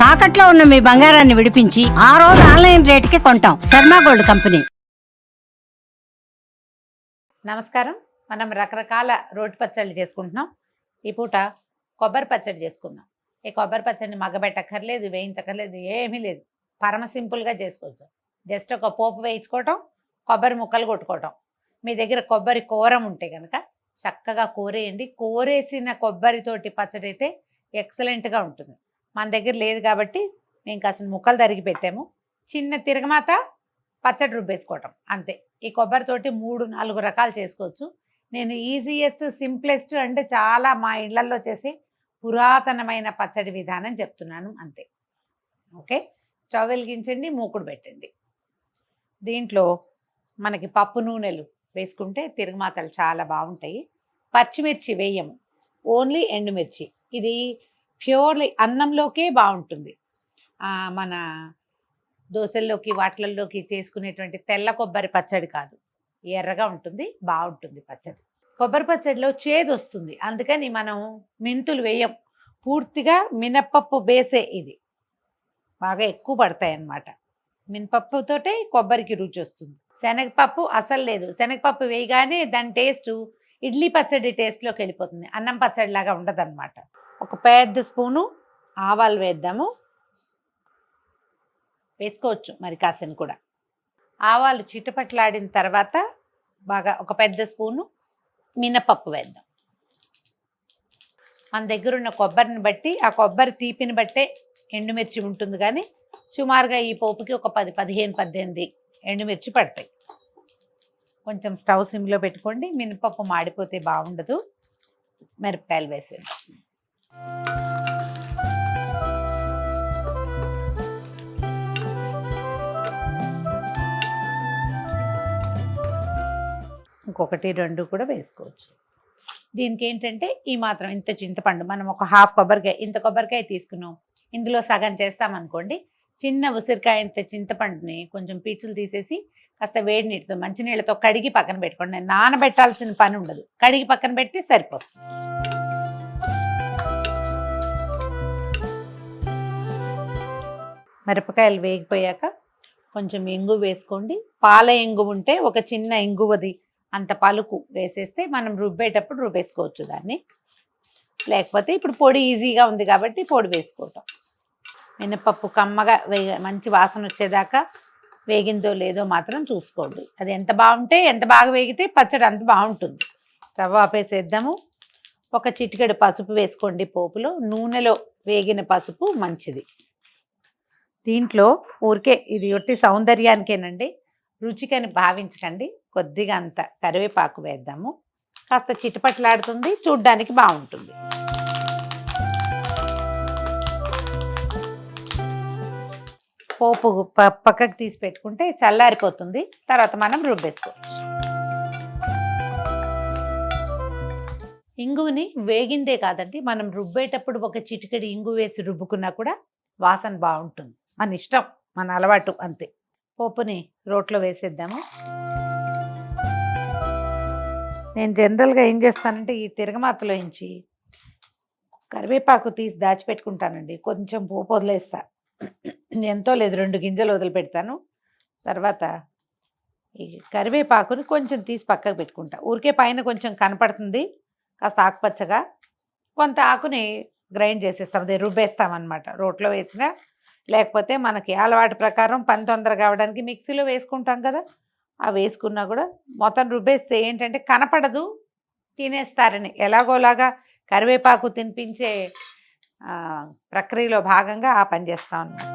తాకట్లో ఉన్న మీ బంగారాన్ని విడిపించి ఆ రోజు ఆన్లైన్ రేటుకి కొంటాం. Sharma gold company. నమస్కారం. మనం రకరకాల రోటి పచ్చళ్ళు చేసుకుంటున్నాం. ఈ పూట కొబ్బరి పచ్చడి చేసుకుందాం. ఈ కొబ్బరి పచ్చడిని మగ్గబెట్టక్కర్లేదు, వేయించక్కర్లేదు, ఏమీ లేదు. పరమ సింపుల్గా చేసుకోవచ్చు. జస్ట్ ఒక పోపు వేయించుకోవటం, కొబ్బరి ముక్కలు కొట్టుకోవటం. మీ దగ్గర కొబ్బరి కూరం ఉంటే కనుక చక్కగా కూరేయండి. కూరేసిన కొబ్బరితోటి పచ్చడి అయితే ఎక్సలెంట్గా ఉంటుంది. మన దగ్గర లేదు కాబట్టి మేము కాసిన ముక్కలు తరిగి పెట్టాము. చిన్న తిరగమాత పచ్చడి రుబ్బేసుకోవటం అంతే. ఈ కొబ్బరితోటి 3-4 రకాలు చేసుకోవచ్చు. నేను ఈజియెస్ట్, సింప్లెస్ట్ అంటే చాలా మా ఇళ్లలో చేసే పురాతనమైన పచ్చడి విధానం చెప్తున్నాను అంతే. ఓకే, స్టవ్ వెలిగించండి, మూకుడు పెట్టండి. దీంట్లో మనకి పప్పు నూనెలు వేసుకుంటే తిరగమాతలు చాలా బాగుంటాయి. పచ్చిమిర్చి వేయము, ఓన్లీ ఎండుమిర్చి. ఇది ప్యూర్లీ అన్నంలోకే బాగుంటుంది. మన దోశల్లోకి వాటిలలోకి చేసుకునేటువంటి తెల్ల కొబ్బరి పచ్చడి కాదు, ఎర్రగా ఉంటుంది, బాగుంటుంది పచ్చడి. కొబ్బరి పచ్చడిలో చేదు వస్తుంది, అందుకని మనం మెంతులు వేయం. పూర్తిగా మినప్పప్పు బేసే ఇది, బాగా ఎక్కువ పడతాయి అన్నమాట. మినపప్పుతోటే కొబ్బరికి రుచి వస్తుంది. శనగపప్పు అసలు లేదు. శనగపప్పు వేయగానే దాని టేస్ట్ ఇడ్లీ పచ్చడి టేస్ట్లోకి వెళ్ళిపోతుంది, అన్నం పచ్చడిలాగా ఉండదన్నమాట. ఒక పెద్ద స్పూను ఆవాలు వేద్దాము. వేసుకోవచ్చు మరి కాసిన కూడా. ఆవాలు చిటపట్లాడిన తర్వాత బాగా ఒక పెద్ద స్పూను మినపప్పు వేద్దాం. మన దగ్గర ఉన్న కొబ్బరిని బట్టి, ఆ కొబ్బరి తీపిని బట్టే ఎండుమిర్చి ఉంటుంది, కానీ సుమారుగా ఈ పోపుకి ఒక 10-15 ఎండుమిర్చి పడతాయి. కొంచెం స్టవ్ సిమ్లో పెట్టుకోండి, మినపప్పు మాడిపోతే బాగుండదు. మిరపకాయలు వేసేది. ఇంకొకటి 2 కూడా వేసుకోవచ్చు. దీనికి ఏంటంటే ఈ మాత్రం ఇంత చింతపండు, మనం ఒక హాఫ్ కొబ్బరికాయ, ఇంత కొబ్బరికాయ తీసుకున్నాం, ఇందులో సగం చేస్తామనుకోండి. చిన్న ఉసిరికాయ ఇంత చింతపండుని కొంచెం పీచులు తీసేసి కాస్త వేడి నీటితో, మంచినీళ్ళతో కడిగి పక్కన పెట్టుకోండి. నానబెట్టాల్సిన పని ఉండదు, కడిగి పక్కన పెట్టి సరిపోతుంది. మిరపకాయలు వేగిపోయాక కొంచెం ఇంగు వేసుకోండి. పాల ఇంగు ఉంటే ఒక చిన్న ఇంగువది అంత పలుకు వేసేస్తే మనం రుబ్బేటప్పుడు రుబ్బేసుకోవచ్చు దాన్ని. లేకపోతే ఇప్పుడు పొడి ఈజీగా ఉంది కాబట్టి పొడి వేసుకోవటం. మినపప్పు కమ్మగా మంచి వాసన వచ్చేదాకా వేగిందో లేదో మాత్రం చూసుకోండి. అది ఎంత బాగుంటే, ఎంత బాగా వేగితే పచ్చడి అంత బాగుంటుంది. స్టవ్ ఆపేసేద్దాము. ఒక చిటికెడు పసుపు వేసుకోండి పోపులో. నూనెలో వేగిన పసుపు మంచిది. దీంట్లో ఊరికే ఇది ఒట్టి సౌందర్యానికేనండి, రుచికని భావించకండి. కొద్దిగా అంత కరివేపాకు వేద్దాము. కాస్త చిటపట్లాడుతుంది, చూడ్డానికి బాగుంటుంది. పోపు పక్కకు తీసి పెట్టుకుంటే చల్లారిపోతుంది, తర్వాత మనం రుబ్బేసుకోవచ్చు. ఇంగుని వేగిందే కాదండి, మనం రుబ్బేటప్పుడు ఒక చిటికెడు ఇంగు వేసి రుబ్బుకున్నా కూడా వాసన బాగుంటుంది. మన ఇష్టం, మన అలవాటు అంతే. పోపుని రోట్లో వేసేద్దాము. నేను జనరల్గా ఏం చేస్తానంటే ఈ తిరగమాతలో నుంచి కరివేపాకు తీసి దాచిపెట్టుకుంటానండి. కొంచెం పోపు వదిలేస్తా, ఎంతో లేదు 2 గింజలు వదిలిపెడతాను. తర్వాత ఈ కరివేపాకుని కొంచెం తీసి పక్కకు పెట్టుకుంటా. ఊరికే పైన కొంచెం కనపడుతుంది కాస్త ఆకుపచ్చగా, కొంత ఆకుని గ్రైండ్ చేసేస్తాం, అదే రుబ్బేస్తామన్నమాట. రోట్లో వేసినా, లేకపోతే మనకి అలవాటు ప్రకారం పని తొందరగా అవడానికి మిక్సీలో వేసుకుంటాం కదా, ఆ వేసుకున్నా కూడా మొత్తం రుబ్బేస్తే ఏంటంటే కనపడదు, తినేస్తారని. ఎలాగోలాగా కరివేపాకు తినిపించే ప్రక్రియలో భాగంగా ఆ పని చేస్తాం అన్నమాట.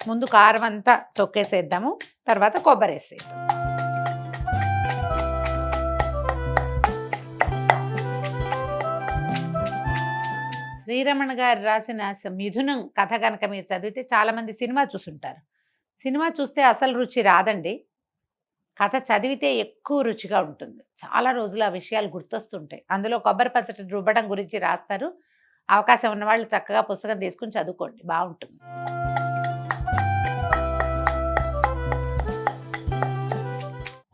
ముందు కారం అంతా తొక్కేసేద్దాము, తర్వాత కొబ్బరి వేసేద్దాం. శ్రీరమణ గారు రాసిన మిథునం కథ కనుక మీరు చదివితే, చాలామంది సినిమా చూసుంటారు. సినిమా చూస్తే అసలు రుచి రాదండి, కథ చదివితే ఎక్కువ రుచిగా ఉంటుంది. చాలా రోజులు ఆ విషయాలు గుర్తొస్తుంటాయి. అందులో కొబ్బరి పచ్చడి రుబ్బడం గురించి రాస్తారు. అవకాశం ఉన్నవాళ్ళు చక్కగా పుస్తకం తీసుకుని చదువుకోండి, బాగుంటుంది.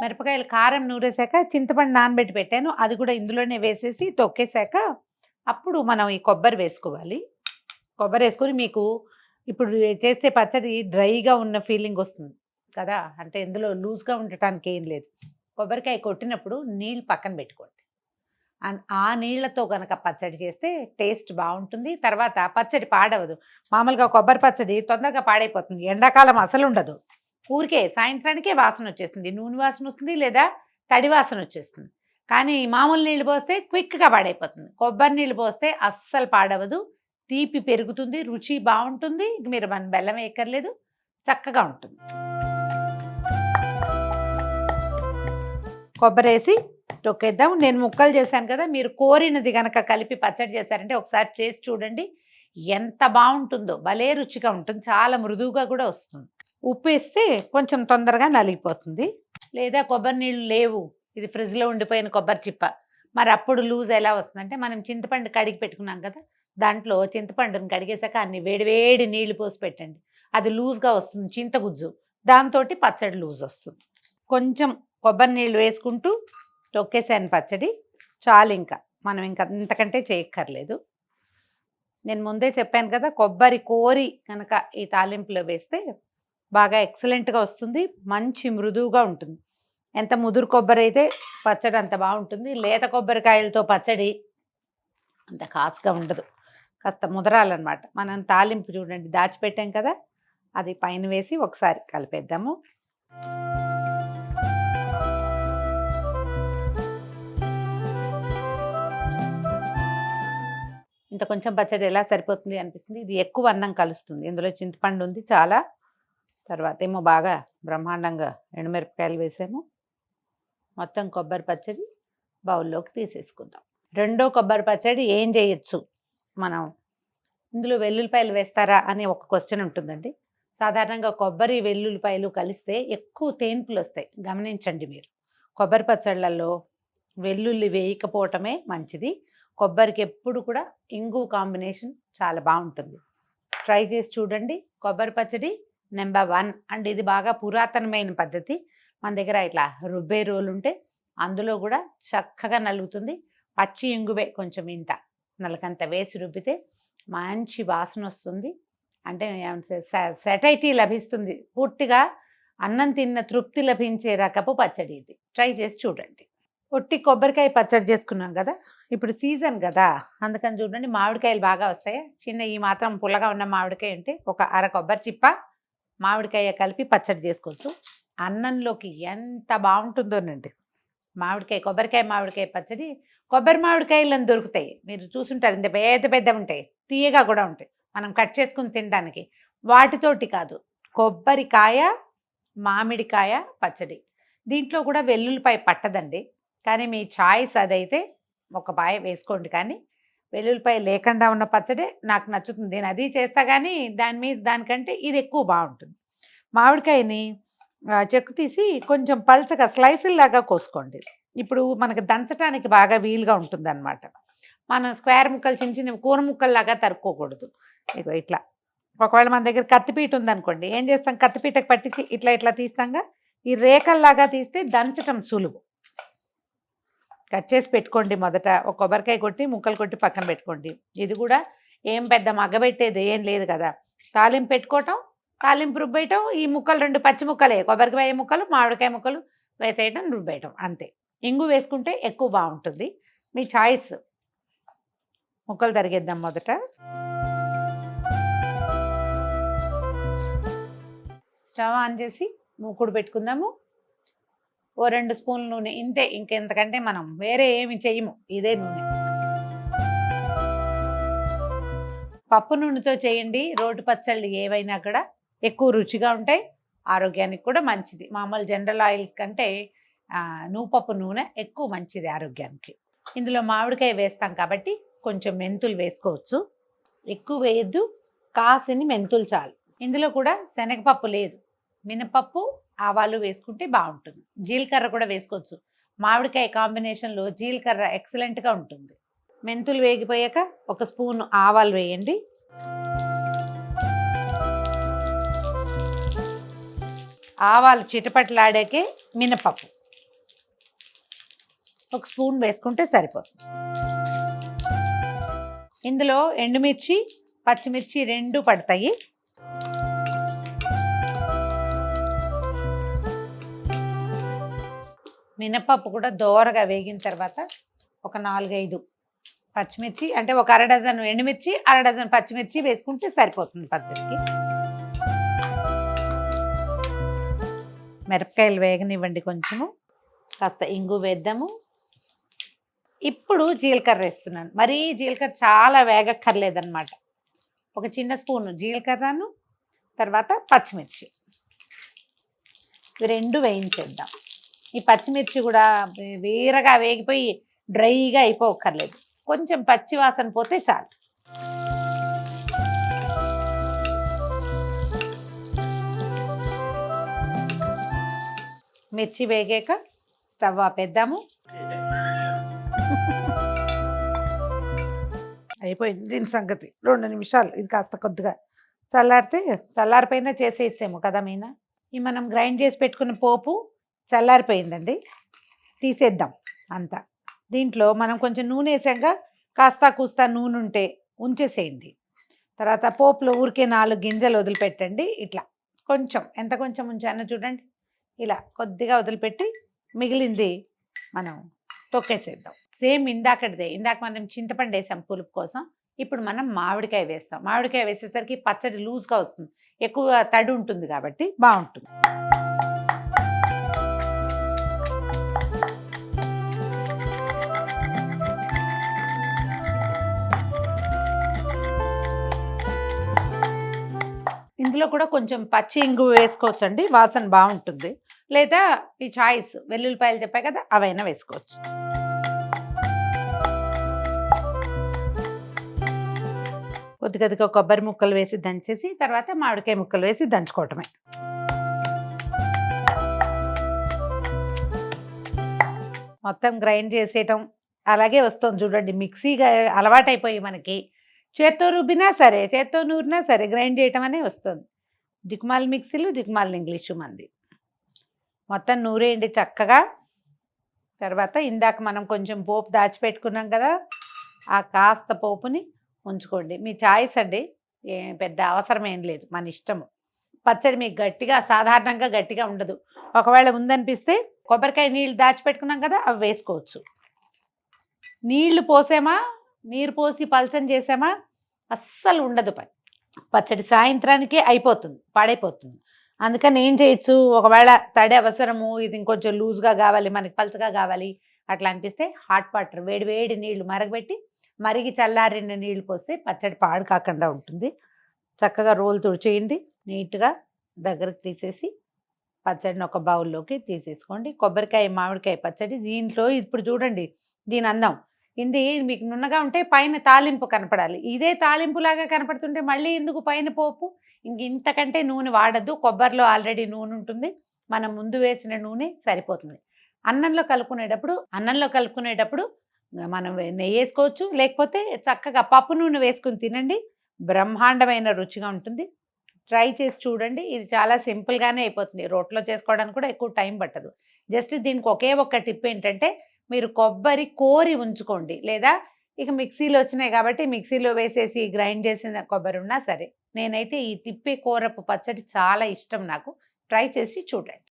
మిరపకాయలు కారం నూరేసాక చింతపండు నానబెట్టి పెట్టాను, అది కూడా ఇందులోనే వేసేసి తొక్కేసాక అప్పుడు మనం ఈ కొబ్బరి వేసుకోవాలి. కొబ్బరి వేసుకొని మీకు ఇప్పుడు చేస్తే పచ్చడి డ్రైగా ఉన్న ఫీలింగ్ వస్తుంది కదా, అంటే ఇందులో లూజ్గా ఉండటానికి ఏం లేదు. కొబ్బరికాయ కొట్టినప్పుడు నీళ్ళు పక్కన పెట్టుకోండి. ఆ నీళ్లతో కనుక పచ్చడి చేస్తే టేస్ట్ బాగుంటుంది. తర్వాత పచ్చడి పాడవదు. మామూలుగా కొబ్బరి పచ్చడి తొందరగా పాడైపోతుంది, ఎండాకాలం అసలు ఉండదు. ఊరికే సాయంత్రానికే వాసన వచ్చేస్తుంది, నూనె వాసన వస్తుంది లేదా తడి వాసన వచ్చేస్తుంది. కానీ మామూలు నీళ్ళు పోస్తే క్విక్గా పాడైపోతుంది. కొబ్బరి నీళ్ళు పోస్తే అస్సలు పాడవదు, తీపి పెరుగుతుంది, రుచి బాగుంటుంది. మీరు మన బెల్లం వేయక్కర్లేదు, చక్కగా ఉంటుంది. కొబ్బరి వేసి తొక్కేద్దాం. నేను ముక్కలు చేశాను కదా, మీరు కోరినది కనుక కలిపి పచ్చడి చేశారంటే ఒకసారి చేసి చూడండి, ఎంత బాగుంటుందో. భలే రుచిగా ఉంటుంది, చాలా మృదువుగా కూడా వస్తుంది. ఉప్పు వేస్తే కొంచెం తొందరగా నలిగిపోతుంది. లేదా కొబ్బరి నీళ్ళు లేవు, ఇది ఫ్రిడ్జ్లో ఉండిపోయిన కొబ్బరి చిప్ప, మరి అప్పుడు లూజ్ ఎలా వస్తుందంటే మనం చింతపండు కడిగి పెట్టుకున్నాం కదా, దాంట్లో చింతపండుని కడిగేసాక అన్ని వేడివేడి నీళ్లు పోసి పెట్టండి, అది లూజ్గా వస్తుంది చింతగుజ్జు, దాంతో పచ్చడి లూజ్ వస్తుంది. కొంచెం కొబ్బరి నీళ్ళు వేసుకుంటూ తొక్కేసాను పచ్చడి, చాలు. ఇంకా మనం ఇంకా ఇంతకంటే చేయక్కర్లేదు. నేను ముందే చెప్పాను కదా, కొబ్బరి కోరి కనుక ఈ తాలింపులో వేస్తే బాగా ఎక్సలెంట్గా వస్తుంది, మంచి మృదువుగా ఉంటుంది. ఎంత ముదురు కొబ్బరి అయితే పచ్చడి అంత బాగుంటుంది. లేత కొబ్బరికాయలతో పచ్చడి అంత కాస్గా ఉండదు, కాస్త ముదరాలన్నమాట. మనం తాలింపు చూడండి దాచిపెట్టాం కదా, అది పైన వేసి ఒకసారి కలిపేద్దాము. ఇంత కొంచెం పచ్చడి ఎలా సరిపోతుంది అనిపిస్తుంది. ఇది ఎక్కువ అన్నం కలుస్తుంది, ఇందులో చింతపండు ఉంది చాలా. తర్వాత ఏమో బాగా బ్రహ్మాండంగా ఎండుమిరపకాయలు వేసాము. మొత్తం కొబ్బరి పచ్చడి బౌల్లోకి తీసేసుకుందాం. రెండో కొబ్బరి పచ్చడి ఏం చేయొచ్చు మనం, ఇందులో వెల్లుల్లిపాయలు వేస్తారా అని ఒక క్వశ్చన్ ఉంటుందండి. సాధారణంగా కొబ్బరి వెల్లుల్లిపాయలు కలిస్తే ఎక్కువ తేన్పులు వస్తాయి, గమనించండి మీరు. కొబ్బరి పచ్చళ్ళల్లో వెల్లుల్లి వేయకపోవటమే మంచిది. కొబ్బరికి ఎప్పుడు కూడా ఇంగు కాంబినేషన్ చాలా బాగుంటుంది. ట్రై చేసి చూడండి. కొబ్బరి పచ్చడి నెంబర్ 1 అండ్ ఇది బాగా పురాతనమైన పద్ధతి. మన దగ్గర ఇట్లా రుబ్బే రోలు ఉంటే అందులో కూడా చక్కగా నలుగుతుంది. పచ్చి ఇంగువే కొంచెం ఇంత నలకంత వేసి రుబ్బితే మంచి వాసన వస్తుంది. అంటే సెటైటీ లభిస్తుంది, పూర్తిగా అన్నం తిన్న తృప్తి లభించే రకపు పచ్చడి ఇది. ట్రై చేసి చూడండి. ఒట్టి కొబ్బరికాయ పచ్చడి చేసుకున్నాం కదా, ఇప్పుడు సీజన్ కదా, అందుకని చూడండి మామిడికాయలు బాగా వస్తాయి. చిన్న ఈ మాత్రం పుల్లగా ఉన్న మామిడికాయ ఉంటే ఒక అర కొబ్బరి చిప్ప మామిడికాయ కలిపి పచ్చడి చేసుకోవచ్చు. అన్నంలోకి ఎంత బాగుంటుందోనండి. కొబ్బరికాయ మామిడికాయ పచ్చడి. కొబ్బరి మామిడికాయలను దొరుకుతాయి, మీరు చూసుంటారు, ఇంత పెద్ద పెద్ద ఉంటాయి, తీయగా కూడా ఉంటాయి, మనం కట్ చేసుకుని తినడానికి. వాటితోటి కాదు, కొబ్బరికాయ మామిడికాయ పచ్చడి. దీంట్లో కూడా వెల్లుల్లిపాయ పట్టదండి, కానీ మీ చాయిస్ అదైతే ఒక పాయ వేసుకోండి. కానీ వెల్లుల్లిపాయ లేకుండా ఉన్న పచ్చడే నాకు నచ్చుతుంది, నేను అది చేస్తా. కానీ దానికంటే ఇది ఎక్కువ బాగుంటుంది. మామిడికాయని చెక్కు తీసి కొంచెం పల్చగా స్లైసుల్లాగా కోసుకోండి. ఇప్పుడు మనకు దంచడానికి బాగా వీలుగా ఉంటుంది అన్నమాట. మనం స్క్వేర్ ముక్కలు చిన్న చిన్న కూర ముక్కల్లాగా తరుక్కోకూడదు. ఇగో ఇట్లా. ఒకవేళ మన దగ్గర కత్తిపీట ఉందనుకోండి, ఏం చేస్తాం, కత్తిపీటకు పట్టించి ఇట్లా ఇట్లా తీస్తాంగా, ఈ రేఖల్లాగా తీస్తే దంచటం సులువు. కట్ చేసి పెట్టుకోండి. మొదట ఒక కొబ్బరికాయ కొట్టి ముక్కలు కొట్టి పక్కన పెట్టుకోండి. ఇది కూడా ఏం పెద్ద మగ్గబెట్టేది ఏం లేదు కదా, తాలింపు పెట్టుకోవటం, తాలింపు రుబ్బేయటం, ఈ ముక్కలు 2 పచ్చి ముక్కలే, కొబ్బరికాయ ముక్కలు మామిడికాయ ముక్కలు వేసేయటం, రుబ్బేయటం అంతే. ఇంగు వేసుకుంటే ఎక్కువ బాగుంటుంది, మీ చాయిస్. ముక్కలు తరిగేద్దాం. మొదట స్టవ్ ఆన్ చేసి మూకుడు పెట్టుకుందాము. ఓ 2 స్పూన్ల నూనె, ఇంతే, ఇంకెంతకంటే మనం వేరే ఏమి చేయము, ఇదే నూనె. పప్పు నూనెతో చేయండి రోటి పచ్చళ్ళు ఏవైనా కూడా ఎక్కువ రుచిగా ఉంటాయి, ఆరోగ్యానికి కూడా మంచిది. మామూలు జనరల్ ఆయిల్స్ కంటే నూపప్పు నూనె ఎక్కువ మంచిది ఆరోగ్యానికి. ఇందులో మామిడికాయ వేస్తాం కాబట్టి కొంచెం మెంతులు వేసుకోవచ్చు, ఎక్కువ వేయద్దు, కాసిని మెంతులు చాలు. ఇందులో కూడా శనగపప్పు లేదు, మినపప్పు ఆవాలు వేసుకుంటే బాగుంటుంది. జీలకర్ర కూడా వేసుకోవచ్చు, మామిడికాయ కాంబినేషన్లో జీలకర్ర ఎక్సలెంట్గా ఉంటుంది. మెంతులు వేగిపోయాక 1 స్పూన్ ఆవాలు వేయండి. ఆవాలు చిటపట్లాడాకే మినపప్పు, ఒక స్పూన్ వేసుకుంటే సరిపోతుంది. ఇందులో ఎండుమిర్చి పచ్చిమిర్చి 2 పడతాయి. మినపప్పు కూడా దోరగా వేగిన తర్వాత ఒక 4-5 పచ్చిమిర్చి, అంటే ఒక అర డజన్ ఎండుమిర్చి, అర డజన్ పచ్చిమిర్చి వేసుకుంటే సరిపోతుంది పచ్చడికి. మిరపకాయలు వేగనివ్వండి, కొంచెము కాస్త ఇంగు వేద్దాము. ఇప్పుడు జీలకర్ర వేస్తున్నాను. మరీ జీలకర్ర చాలా వేగక్కర్లేదన్నమాట. ఒక చిన్న స్పూను జీలకర్రను, తర్వాత పచ్చిమిర్చి, ఇవి 2 వేయించేద్దాం. ఈ పచ్చిమిర్చి కూడా వీరగా వేగిపోయి డ్రైగా అయిపోక్కర్లేదు, కొంచెం పచ్చి వాసన పోతే చాలు. మిర్చి వేగాక స్టవ్ ఆపేద్దాము. అయిపోయింది దీని సంగతి. 2 నిమిషాలు ఇది కాస్త కొద్దిగా చల్లారితే, చల్లారిపోయినా చేసేసాము కదా మీనా. ఈ మనం గ్రైండ్ చేసి పెట్టుకున్న పోపు చల్లారిపోయిందండి, తీసేద్దాం అంతా. దీంట్లో మనం కొంచెం నూనె వేసాక కాస్త కూస్తా నూనె ఉంటే ఉంచేసేయండి. తర్వాత పోపులో ఊరికే 4 గింజలు వదిలిపెట్టండి. ఇట్లా కొంచెం, ఎంత కొంచెం ఉంచానో చూడండి, ఇలా కొద్దిగా వదిలిపెట్టి మిగిలింది మనం తొక్కేసేద్దాం. సేమ్ ఇందాకటిదే. ఇందాక మనం చింతపండు వేసాం పులుపు కోసం, ఇప్పుడు మనం మామిడికాయ వేస్తాం. మామిడికాయ వేసేసరికి పచ్చడి లూజ్గా వస్తుంది, ఎక్కువ తడి ఉంటుంది కాబట్టి బాగుంటుంది. ఇందులో కూడా కొంచెం పచ్చి ఇంగు వేసుకోవచ్చండి, వాసన బాగుంటుంది. లేదా ఈ చాయిస్ వెల్లుల్లిపాయలు చెప్పాయి కదా, అవైనా వేసుకోవచ్చు. కొద్ది కొద్దిగా కొబ్బరి ముక్కలు వేసి దంచేసి తర్వాత మామిడికాయ ముక్కలు వేసి దంచుకోవటమే. మొత్తం గ్రైండ్ చేసేయటం అలాగే వస్తుంది చూడండి. మిక్సీగా అలవాటైపోయి మనకి చేత్తో రుబ్బినా సరే, చేత్తో నూరినా సరే గ్రైండ్ చేయటం అనే వస్తుంది. దిక్కుమాల మిక్సీలు, దిక్కుమాల ఇంగ్లీషు మంది. మొత్తం నూరేయండి చక్కగా. తర్వాత ఇందాక మనం కొంచెం పోపు దాచిపెట్టుకున్నాం కదా, ఆ కాస్త పోపుని ఉంచుకోండి. మీ చాయిస్ అండి, పెద్ద అవసరం ఏం లేదు, మన ఇష్టము. పచ్చడి మీకు గట్టిగా, సాధారణంగా గట్టిగా ఉండదు. ఒకవేళ ఉందనిపిస్తే కొబ్బరికాయ నీళ్ళు దాచిపెట్టుకున్నాం కదా, అవి వేసుకోవచ్చు. నీళ్లు పోసామా, నీరు పోసి పల్చని చేసామా అస్సలు ఉండదు పచ్చడి. సాయంత్రానికే అయిపోతుంది, పాడైపోతుంది. అందుకని ఏం చేయొచ్చు, ఒకవేళ తడి అవసరము, ఇది ఇంకొంచెం లూజ్గా కావాలి, మనకి పల్చగా కావాలి అట్లా అనిపిస్తే హాట్ వాటర్, వేడి వేడి నీళ్లు మరగబెట్టి మరిగి చల్లారిన నీళ్లు పోస్తే పచ్చడి పాడు కాకుండా ఉంటుంది. చక్కగా రోలు తుడిచేయండి, నీట్గా దగ్గరకు తీసేసి పచ్చడిని ఒక బౌల్లోకి తీసేసుకోండి. కొబ్బరికాయ మామిడికాయ పచ్చడి. దీంట్లో ఇప్పుడు చూడండి దీని అందం, ఇది మీకు నున్నగా ఉంటే పైన తాలింపు కనపడాలి. ఇదే తాలింపులాగా కనపడుతుంటే మళ్ళీ ఎందుకు పైన పోపు? ఇంతకంటే నూనె వాడద్దు, కొబ్బరిలో ఆల్రెడీ నూనె ఉంటుంది, మనం ముందు వేసిన నూనె సరిపోతుంది. అన్నంలో కలుపుకునేటప్పుడు మనం నెయ్యి వేసుకోవచ్చు, లేకపోతే చక్కగా పప్పు నూనె వేసుకుని తినండి, బ్రహ్మాండమైన రుచిగా ఉంటుంది. ట్రై చేసి చూడండి. ఇది చాలా సింపుల్గానే అయిపోతుంది, రోట్లో చేసుకోవడానికి కూడా ఎక్కువ టైం పట్టదు. జస్ట్ దీనికి ఒకే ఒక్క టిప్ ఏంటంటే, మీరు కొబ్బరి కోరి ఉంచుకోండి, లేదా ఇక మిక్సీలో వచ్చినాయి కాబట్టి మిక్సీలో వేసేసి గ్రైండ్ చేసిన కొబ్బరి ఉన్నా సరే. నేనైతే ఈ తిప్పే కూరపు పచ్చడి చాలా ఇష్టం నాకు. ట్రై చేసి చూడండి.